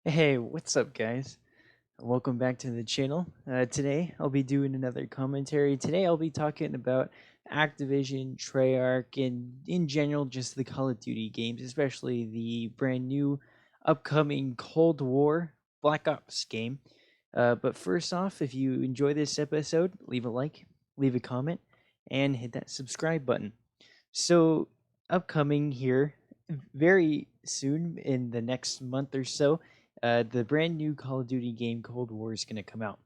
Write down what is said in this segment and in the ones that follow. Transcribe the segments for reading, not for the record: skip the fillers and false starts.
Hey, what's up, guys? Welcome back to the channel. Today, I'll be doing another commentary. Today, I'll be talking about Activision, Treyarch, and in general, just the Call of Duty games, especially the brand new upcoming Cold War Black Ops game. But first off, if you enjoy this episode, leave a like, leave a comment, and hit that subscribe button. So, upcoming here very soon in the next month or so, the brand new Call of Duty game Cold War is going to come out.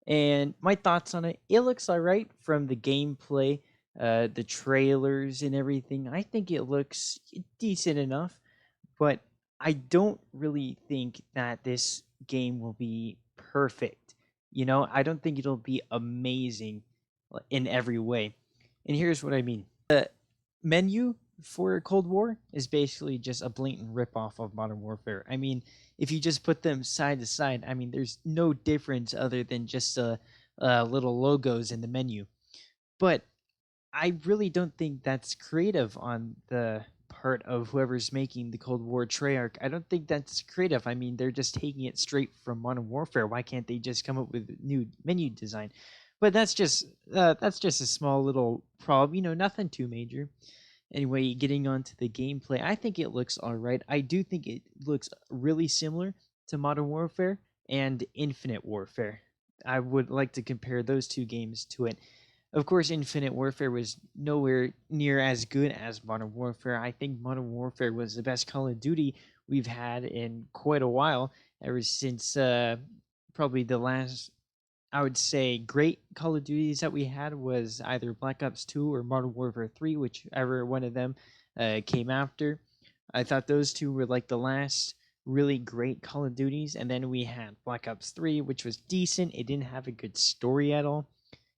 And my thoughts on it looks alright from the gameplay, the trailers, and everything. I think it looks decent enough, but I don't really think that this game will be perfect. I don't think it'll be amazing in every way. And here's what I mean. The menu for Cold War is basically just a blatant ripoff of Modern Warfare. I mean, if you just put them side to side, I mean, there's no difference other than just little logos in the menu. But I really don't think that's creative on the part of whoever's making the Cold War Treyarch. I don't think that's creative. I mean, they're just taking it straight from Modern Warfare. Why can't they just come up with new menu design? But that's just a small little problem. Nothing too major. Anyway, getting on to the gameplay, I think it looks alright. I do think it looks really similar to Modern Warfare and Infinite Warfare. I would like to compare those two games to it. Of course, Infinite Warfare was nowhere near as good as Modern Warfare. I think Modern Warfare was the best Call of Duty we've had in quite a while, ever since probably the last, I would say, great Call of Duties that we had was either Black Ops 2 or Modern Warfare 3, whichever one of them came after. I thought those two were like the last really great Call of Duties, and then we had Black Ops 3, which was decent. It didn't have a good story at all.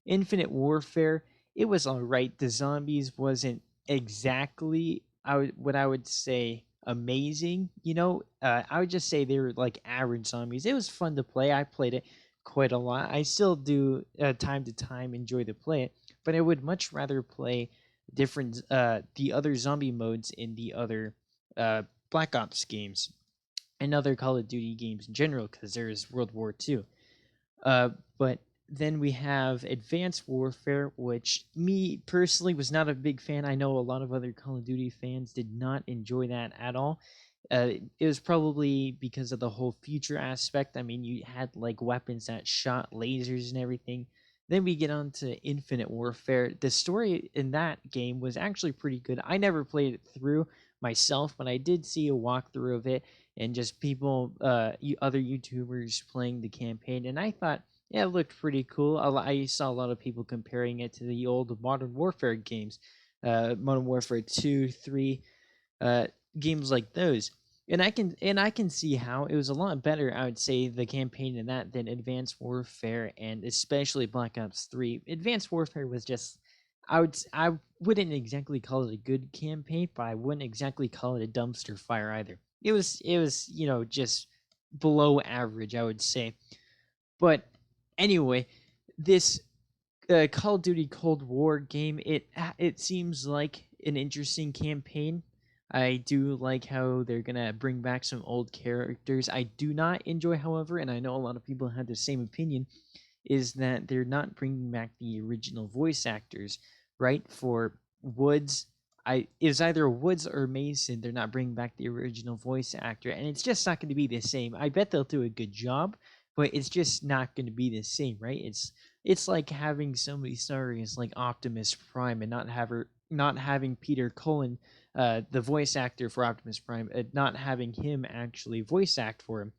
Infinite Warfare, it was alright. The zombies wasn't exactly what I would say amazing. I would just say they were like average zombies. It was fun to play. I played it quite a lot. I still do time to time enjoy to play it, but I would much rather play the other zombie modes in the other Black Ops games and other Call of Duty games in general, because there's World War II. But then we have Advanced Warfare, which me personally was not a big fan. I know a lot of other Call of Duty fans did not enjoy that at all. It was probably because of the whole future aspect. I mean, you had like weapons that shot lasers and everything. Then we get on to Infinite Warfare. The story in that game was actually pretty good. I never played it through myself, but I did see a walkthrough of it and just people, other YouTubers playing the campaign, and I thought, yeah, it looked pretty cool. I saw a lot of people comparing it to the old Modern Warfare games, Modern Warfare 2, 3, uh, games like those. And I can see how it was a lot better. I would say the campaign in that than Advanced Warfare and especially Black Ops 3. Advanced Warfare was just, I wouldn't exactly call it a good campaign, but I wouldn't exactly call it a dumpster fire either. It was just below average, I would say. But anyway, this Call of Duty Cold War game, it seems like an interesting campaign. I do like how they're gonna bring back some old characters. I do not enjoy, however, and I know a lot of people had the same opinion, is that they're not bringing back the original voice actors, right? For Woods, it's either Woods or Mason. They're not bringing back the original voice actor, and it's just not going to be the same. I bet they'll do a good job, but it's just not going to be the same, right? It's like having somebody starring as like Optimus Prime and not having Peter Cullen, the voice actor for Optimus Prime, not having him actually voice act for him.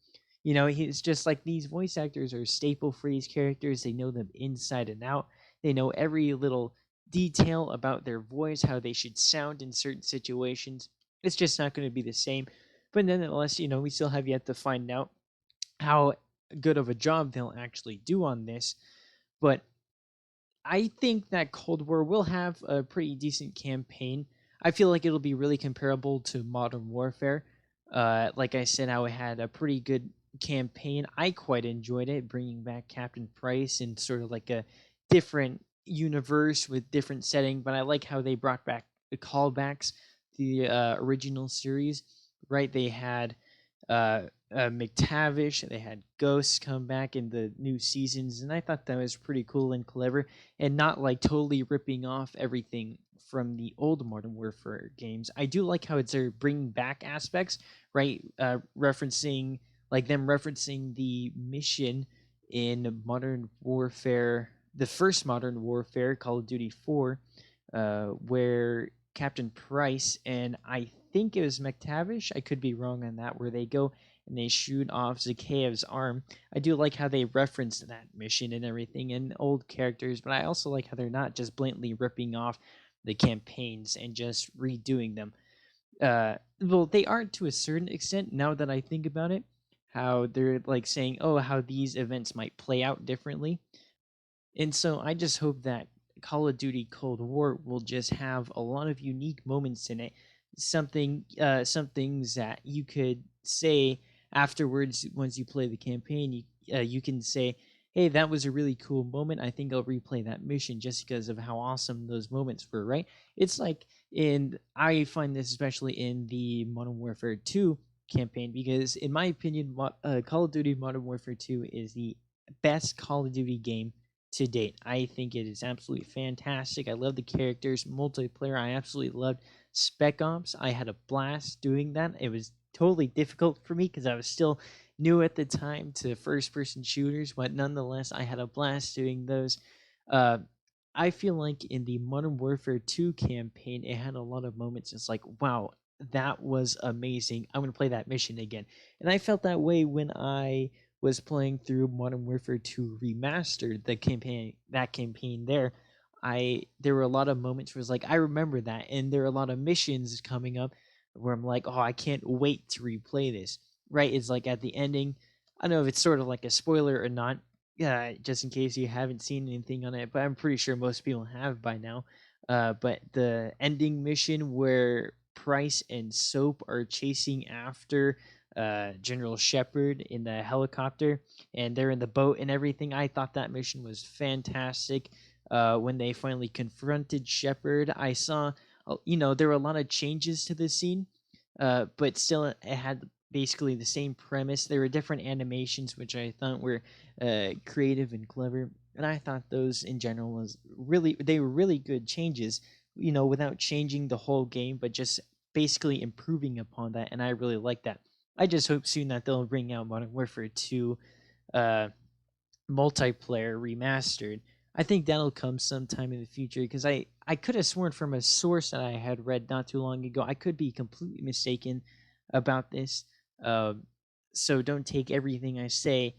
He's just like, these voice actors are staple for these characters. They know them inside and out. They know every little detail about their voice, how they should sound in certain situations. It's just not going to be the same. But nonetheless, we still have yet to find out how good of a job they'll actually do on this. But I think that Cold War will have a pretty decent campaign. I feel like it'll be really comparable to Modern Warfare. Like I said, how it had a pretty good campaign. I quite enjoyed it, bringing back Captain Price in sort of like a different universe with different setting. But I like how they brought back the callbacks to the original series. Right? They had McTavish. They had Ghosts come back in the new seasons, and I thought that was pretty cool and clever, and not like totally ripping off everything from the old Modern Warfare games. I do like how it's bringing back aspects, right? Referencing like them referencing the mission in Modern Warfare, the first Modern Warfare, Call of Duty 4, where Captain Price and I think it was McTavish, I could be wrong on that, where they go and they shoot off Zakhaev's arm. I do like how they reference that mission and everything and old characters, but I also like how they're not just blatantly ripping off the campaigns and just redoing them. Well, they are to a certain extent now that I think about it, how they're like saying, oh, how these events might play out differently. And so I just hope that Call of Duty Cold War will just have a lot of unique moments in it. Some things that you could say afterwards once you play the campaign. You can say, "Hey, that was a really cool moment. I think I'll replay that mission just because of how awesome those moments were." Right? It's like I find this especially in the Modern Warfare 2 campaign because, in my opinion, Call of Duty Modern Warfare 2 is the best Call of Duty game to date. I think it is absolutely fantastic. I love the characters, multiplayer. I absolutely loved Spec Ops. I had a blast doing that. It was totally difficult for me because I was still new at the time to first person shooters, but nonetheless, I had a blast doing those. Uh, I feel like in the Modern Warfare 2 campaign, it had a lot of moments. It's like, wow, that was amazing. I'm going to play that mission again. And I felt that way when I was playing through Modern Warfare 2 Remastered, that campaign there. There were a lot of moments where it's like I remember that, and there are a lot of missions coming up where I'm like, oh, I can't wait to replay this. Right? It's like at the ending. I don't know if it's sort of like a spoiler or not. Yeah, just in case you haven't seen anything on it, but I'm pretty sure most people have by now. But the ending mission where Price and Soap are chasing after General Shepard in the helicopter, and they're in the boat and everything. I thought that mission was fantastic. When they finally confronted Shepard, I saw, there were a lot of changes to the scene, but still, it had basically the same premise. There were different animations, which I thought were creative and clever, and I thought those in general they were really good changes. Without changing the whole game, but just basically improving upon that, and I really like that. I just hope soon that they'll bring out Modern Warfare 2 uh, multiplayer remastered. I think that'll come sometime in the future because I could have sworn from a source that I had read not too long ago. I could be completely mistaken about this. Uh, so don't take everything I say,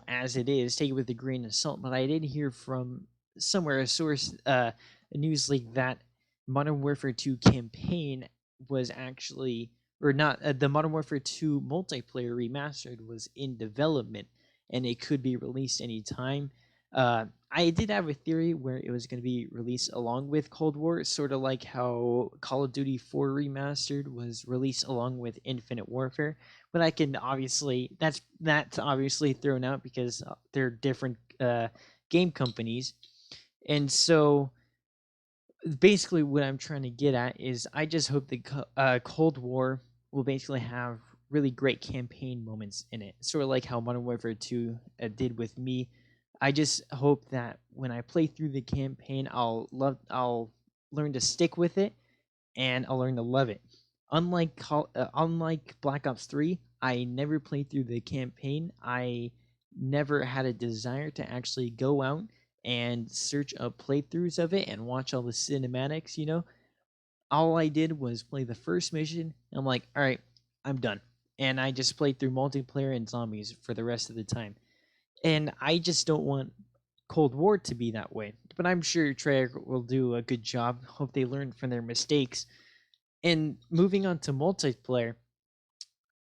as it is. Take it with a grain of salt. But I did hear from somewhere a source, a news leak that Modern Warfare 2 campaign was actually, or not, the Modern Warfare 2 multiplayer remastered was in development and it could be released anytime. I did have a theory where it was going to be released along with Cold War, sort of like how Call of Duty 4 Remastered was released along with Infinite Warfare. But I can obviously that's obviously thrown out because they're different game companies, and so basically what I'm trying to get at is I just hope the Cold War will basically have really great campaign moments in it, sort of like how Modern Warfare 2 did with me. I just hope that when I play through the campaign, I'll learn to stick with it, and I'll learn to love it. Unlike Black Ops 3, I never played through the campaign. I never had a desire to actually go out and search up playthroughs of it and watch all the cinematics. All I did was play the first mission. And I'm like, all right, I'm done. And I just played through multiplayer and zombies for the rest of the time. And I just don't want Cold War to be that way. But I'm sure Treyarch will do a good job. Hope they learn from their mistakes. And moving on to multiplayer,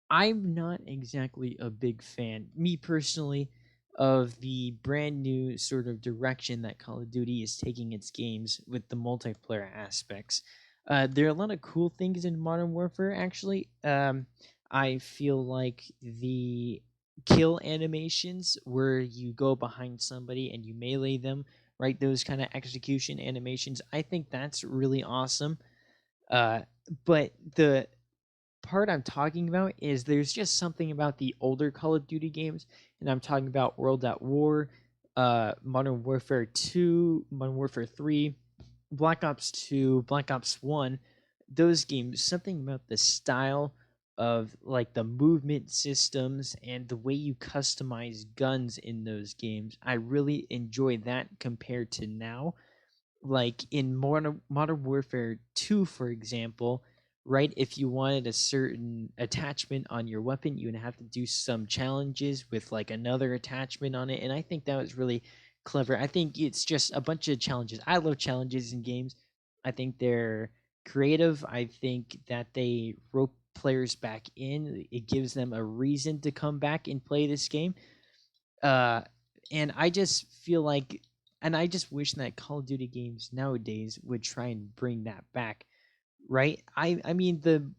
I'm not exactly a big fan, me personally, of the brand new sort of direction that Call of Duty is taking its games with the multiplayer aspects. There are a lot of cool things in Modern Warfare, actually. I feel like the kill animations where you go behind somebody and you melee them, right? Those kind of execution animations, I think that's really awesome. Uh, but part I'm talking about is there's just something about the older Call of Duty games, and I'm talking about World at War, Modern Warfare 2, Modern Warfare 3, Black Ops 2, Black Ops 1. Those games, something about the style of like the movement systems and the way you customize guns in those games. I really enjoy that compared to now. Like in Modern Warfare 2, for example, right? If you wanted a certain attachment on your weapon, you would have to do some challenges with like another attachment on it. And I think that was really clever. I think it's just a bunch of challenges. I love challenges in games. I think they're creative. I think that they rope players back in. It gives them a reason to come back and play this game. Uh, and I just feel like, and I just wish that Call of Duty games nowadays would try and bring that back, right? I mean, the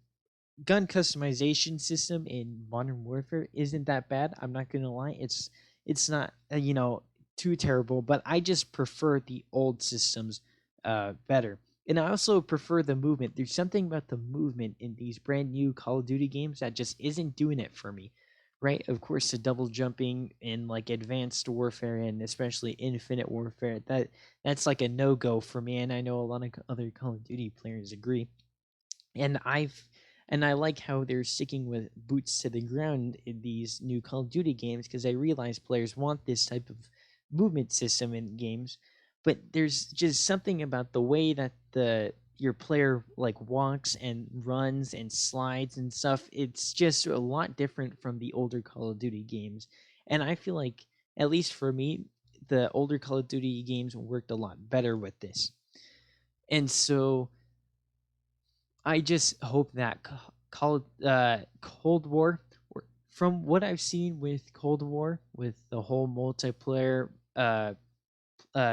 gun customization system in Modern Warfare isn't that bad. I'm not gonna lie, it's not too terrible, but I just prefer the old systems better. And I also prefer the movement. There's something about the movement in these brand new Call of Duty games that just isn't doing it for me. Right? Of course, the double jumping in like Advanced Warfare and especially Infinite Warfare, that's like a no-go for me, and I know a lot of other Call of Duty players agree. And I like how they're sticking with boots to the ground in these new Call of Duty games, because I realize players want this type of movement system in games. But there's just something about the way that the your player like walks and runs and slides and stuff. It's just a lot different from the older Call of Duty games. And I feel like, at least for me, the older Call of Duty games worked a lot better with this. And so I just hope that Cold War, from what I've seen with Cold War, with the whole multiplayer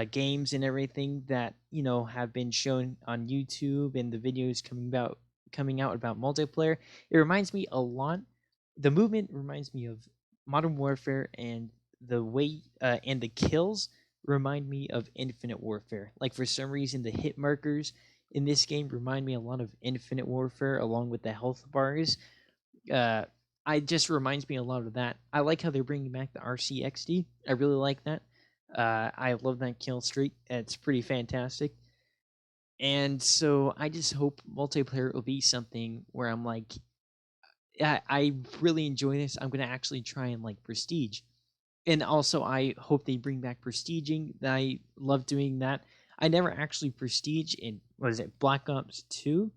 games and everything that have been shown on YouTube and the videos coming out about multiplayer, it reminds me a lot. The movement reminds me of Modern Warfare, and the way and the kills remind me of Infinite Warfare. Like, for some reason, the hit markers in this game remind me a lot of Infinite Warfare, along with the health bars. Uh, I just reminds me a lot of that. I like how they're bringing back the RCXD. I really like that. I love that kill streak. It's pretty fantastic. And so I just hope multiplayer will be something where I'm like, I really enjoy this. I'm gonna actually try and like Prestige. And also I hope they bring back prestiging. I love doing that. I never actually prestige in, what is it, Black Ops 2,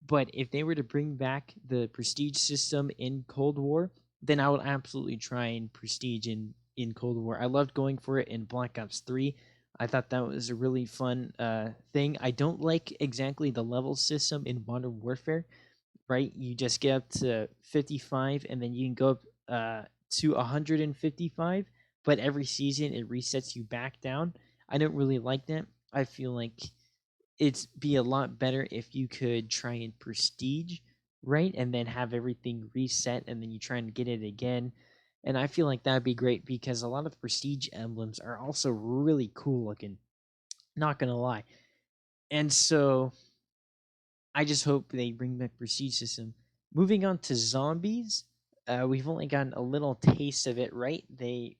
but if they were to bring back the prestige system in Cold War, then I would absolutely try and prestige in Cold War. I loved going for it in Black Ops 3. I thought that was a really fun thing. I don't like exactly the level system in Modern Warfare, right? You just get up to 55 and then you can go up to 155, but every season it resets you back down. I don't really like that. I feel like it'd be a lot better if you could try and prestige, right? And then have everything reset and then you try and get it again. And I feel like that'd be great because a lot of the prestige emblems are also really cool looking. Not gonna lie. And so I just hope they bring back prestige system. Moving on to zombies, we've only gotten a little taste of it, right? They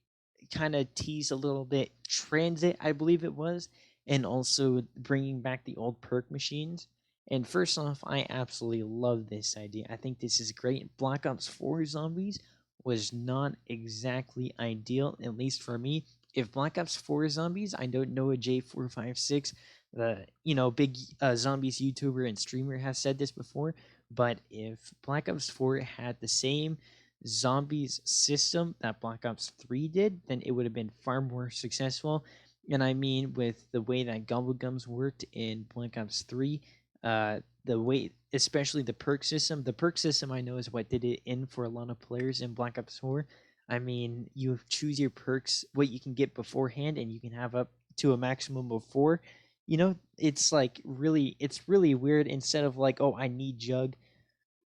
kind of tease a little bit transit, I believe it was, and also bringing back the old perk machines. And first off, I absolutely love this idea. I think this is great. Black Ops 4 zombies was not exactly ideal, at least for me. If Black Ops 4 zombies, I don't know a J456, the big zombies YouTuber and streamer has said this before, but if Black Ops 4 had the same zombies system that Black Ops 3 did, then it would have been far more successful. And I mean, with the way that Gums worked in Black Ops 3, the way, especially the perk system I know is what did it in for a lot of players in Black Ops 4. I mean, you choose your perks, what you can get beforehand, and you can have up to a maximum of 4. It's like it's really weird. Instead of like, oh, I need Jug,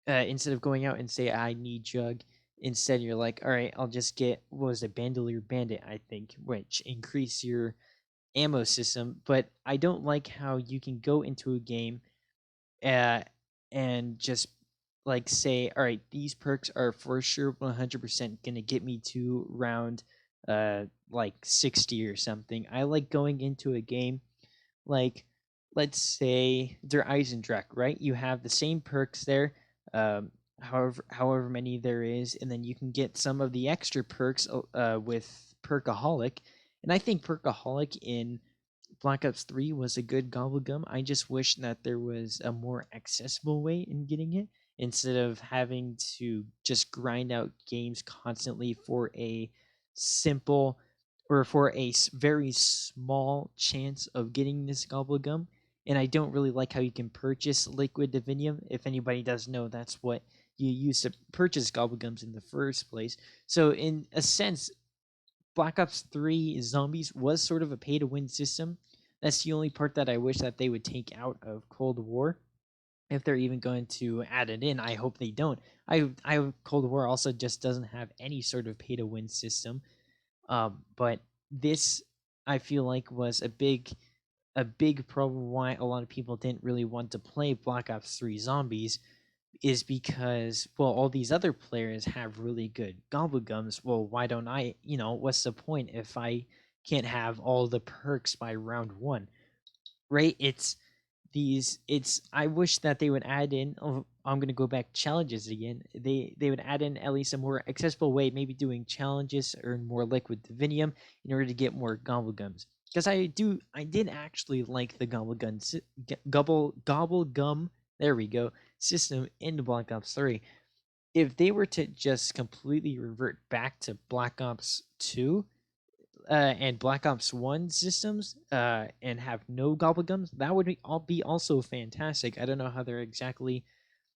instead of going out and say I need Jug, instead you're like, all right, I'll just get, what was it, Bandolier Bandit, I think, which increase your ammo system. But I don't like how you can go into a game uh, and just like say, all right, these perks are for sure 100% gonna get me to round like 60 or something. I like going into a game like, let's say Der Eisendrache, right? You have the same perks there, however many there is, and then you can get some of the extra perks with Perkaholic. And I think Perkaholic in Black Ops 3 was a good gobblegum. I just wish that there was a more accessible way in getting it instead of having to just grind out games constantly for a simple or for a very small chance of getting this gobblegum. And I don't really like how you can purchase Liquid Divinium. If anybody does know, that's what you use to purchase gobblegums in the first place. So in a sense, Black Ops 3 Zombies was sort of a pay to win system. That's the only part that I wish that they would take out of Cold War. If they're even going to add it in, I hope they don't. I Cold War also just doesn't have any sort of pay to win system. But this I feel like was a big problem why a lot of people didn't really want to play Black Ops 3 Zombies is because, well, all these other players have really good gobblegums. Well, why don't I? What's the point if I can't have all the perks by round one, right? I wish that they would add in. Oh, I'm gonna go back challenges again. They would add in at least a more accessible way, maybe doing challenges, earn more liquid divinium in order to get more gobblegums. Because I did actually like the gobble gum. There we go, system in Black Ops 3. If they were to just completely revert back to Black Ops 2 and Black Ops 1 systems and have no gobblegums, that would be also fantastic. I don't know how they're exactly.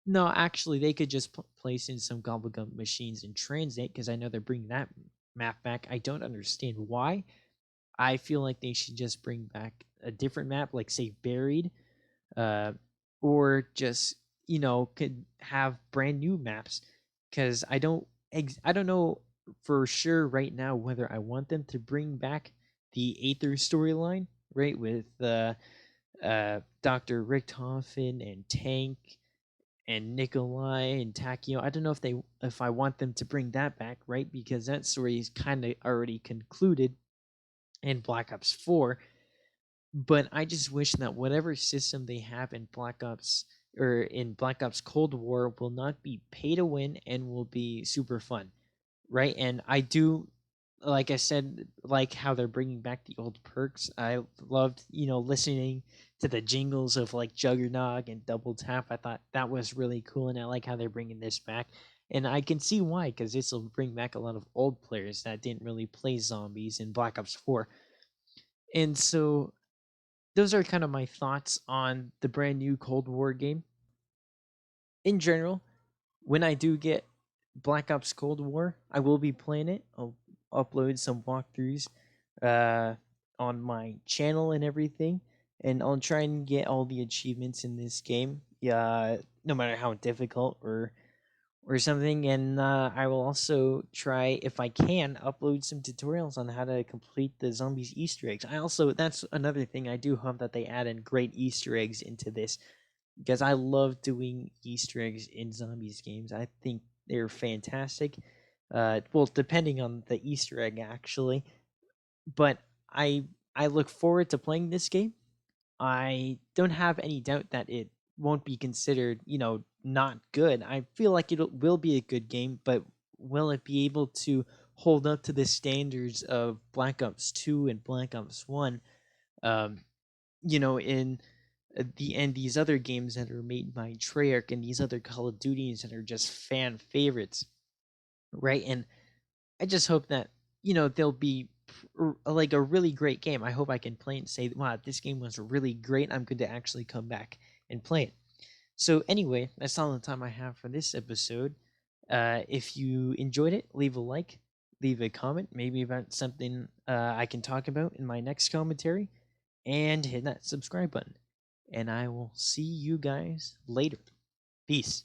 No, actually, they could just place in some gobblegum machines and translate because I know they're bringing that map back. I don't understand why. I feel like they should just bring back a different map, like say Buried, uh, or just could have brand new maps because I don't know for sure right now whether I want them to bring back the Aether storyline, right, with Dr. Richtofen and Tank and Nikolai and Takio. I don't know if I want them to bring that back, right, because that story is kind of already concluded in Black Ops 4. But I just wish that whatever system they have in Black Ops or in Black Ops Cold War will not be pay to win and will be super fun, right? And I do, like I said, like how they're bringing back the old perks. I loved, listening to the jingles of like Juggernog and Double Tap. I thought that was really cool, and I like how they're bringing this back. And I can see why, because this will bring back a lot of old players that didn't really play zombies in Black Ops 4. And so those are kind of my thoughts on the brand new Cold War game. In general, when I do get Black Ops Cold War, I will be playing it. I'll upload some walkthroughs uh, on my channel and everything, and I'll try and get all the achievements in this game. Yeah, no matter how difficult or something. And I will also try, if I can, upload some tutorials on how to complete the zombies Easter eggs. That's another thing. I do hope that they add in great Easter eggs into this because I love doing Easter eggs in zombies games. I think they're fantastic. Well, depending on the Easter egg, actually. But I I look forward to playing this game. I don't have any doubt that it won't be considered, not good. I feel like it will be a good game, but will it be able to hold up to the standards of Black Ops 2 and Black Ops 1? Um, in these other games that are made by Treyarch and these other Call of Duties that are just fan favorites, right? And I just hope that they'll be like a really great game. I hope I can play and say, "Wow, this game was really great." I'm going to actually come back and play it. So anyway, that's all the time I have for this episode. If you enjoyed it, leave a like, leave a comment, maybe about something I can talk about in my next commentary, and hit that subscribe button. And I will see you guys later. Peace.